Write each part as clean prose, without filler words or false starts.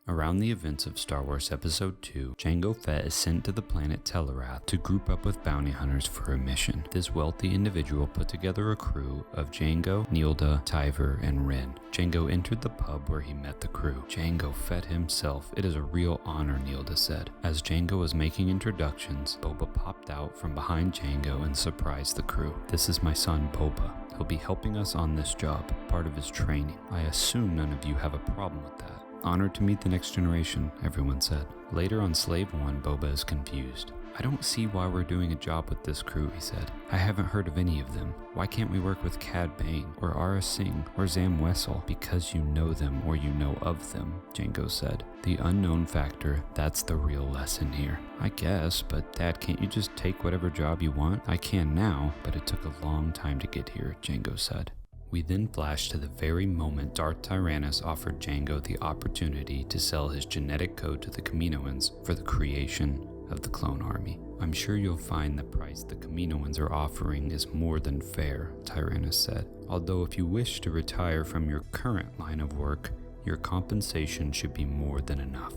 Around the events of Star Wars Episode 2, Jango Fett is sent to the planet Telerath to group up with bounty hunters for a mission. This wealthy individual put together a crew of Jango, Nilda, Tyver, and Ren. Jango entered the pub where he met the crew. Jango Fett himself. It is a real honor, Nilda said. As Jango was making introductions, Boba popped out from behind Jango and surprised the crew. This is my son Boba. He'll be helping us on this job, part of his training. I assume none of you have a problem with that. Honored to meet the next generation, everyone said. Later on Slave One, Boba is confused. I don't see why we're doing a job with this crew, he said. I haven't heard of any of them. Why can't we work with Cad Bane, or Ara Singh, or Zam Wessel? Because you know them, or you know of them, Jango said. The unknown factor, that's the real lesson here. I guess, but Dad, can't you just take whatever job you want? I can now, but it took a long time to get here, Jango said. We then flash to the very moment Darth Tyrannus offered Jango the opportunity to sell his genetic code to the Kaminoans for the creation of the clone army. I'm sure you'll find the price the Kaminoans are offering is more than fair, Tyrannus said. Although if you wish to retire from your current line of work, your compensation should be more than enough.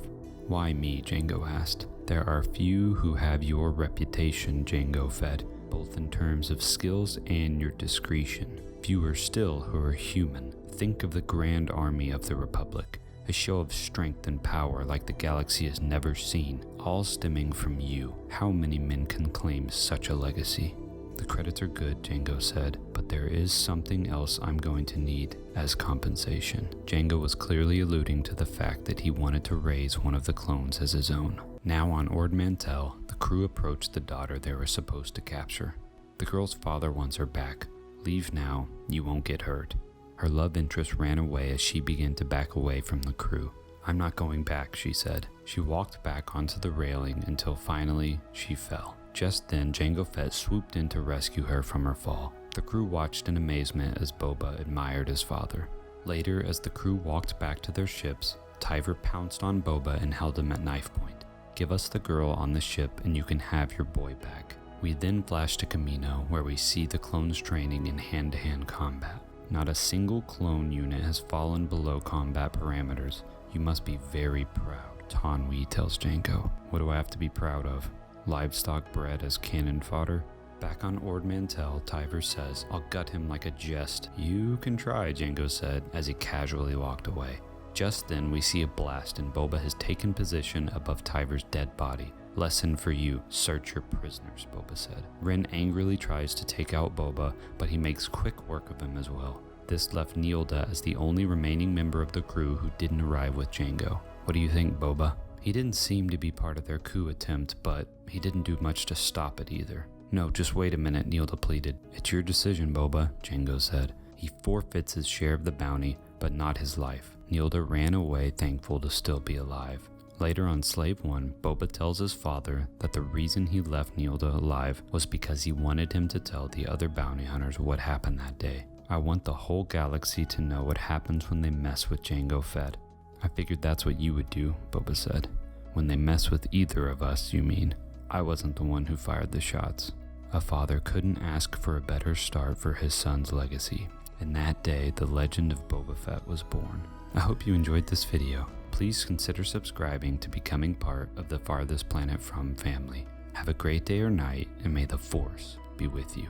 Why me? Jango asked. There are few who have your reputation, Jango Fett, both in terms of skills and your discretion. Fewer still who are human. Think of the Grand Army of the Republic, a show of strength and power like the galaxy has never seen, all stemming from you. How many men can claim such a legacy? The credits are good, Jango said, but there is something else I'm going to need as compensation. Jango was clearly alluding to the fact that he wanted to raise one of the clones as his own. Now on Ord Mantell, the crew approached the daughter they were supposed to capture. The girl's father wants her back. Leave now, you won't get hurt. Her love interest ran away as she began to back away from the crew. I'm not going back, she said. She walked back onto the railing until finally she fell. Just then, Jango Fett swooped in to rescue her from her fall. The crew watched in amazement as Boba admired his father. Later, as the crew walked back to their ships, Tyver pounced on Boba and held him at knife point. Give us the girl on the ship and you can have your boy back. We then flash to Kamino, where we see the clones training in hand-to-hand combat. Not a single clone unit has fallen below combat parameters. You must be very proud, Tanwi tells Jango. What do I have to be proud of? Livestock bred as cannon fodder? Back on Ord Mantell, Tyver says, I'll gut him like a jest. You can try, Jango said, as he casually walked away. Just then, we see a blast and Boba has taken position above Tyver's dead body. Lesson for you, search your prisoners, Boba said. Ren angrily tries to take out Boba, but he makes quick work of him as well. This left Nilda as the only remaining member of the crew who didn't arrive with Jango. What do you think, Boba? He didn't seem to be part of their coup attempt, but he didn't do much to stop it either. No, just wait a minute, Nilda pleaded. It's your decision, Boba, Jango said. He forfeits his share of the bounty, but not his life. Nilda ran away, thankful to still be alive. Later on Slave One, Boba tells his father that the reason he left Nilda alive was because he wanted him to tell the other bounty hunters what happened that day. I want the whole galaxy to know what happens when they mess with Jango Fett. I figured that's what you would do, Boba said. When they mess with either of us, you mean. I wasn't the one who fired the shots. A father couldn't ask for a better start for his son's legacy. And that day, the legend of Boba Fett was born. I hope you enjoyed this video. Please consider subscribing to becoming part of the Farthest Planet From family. Have a great day or night, and may the Force be with you.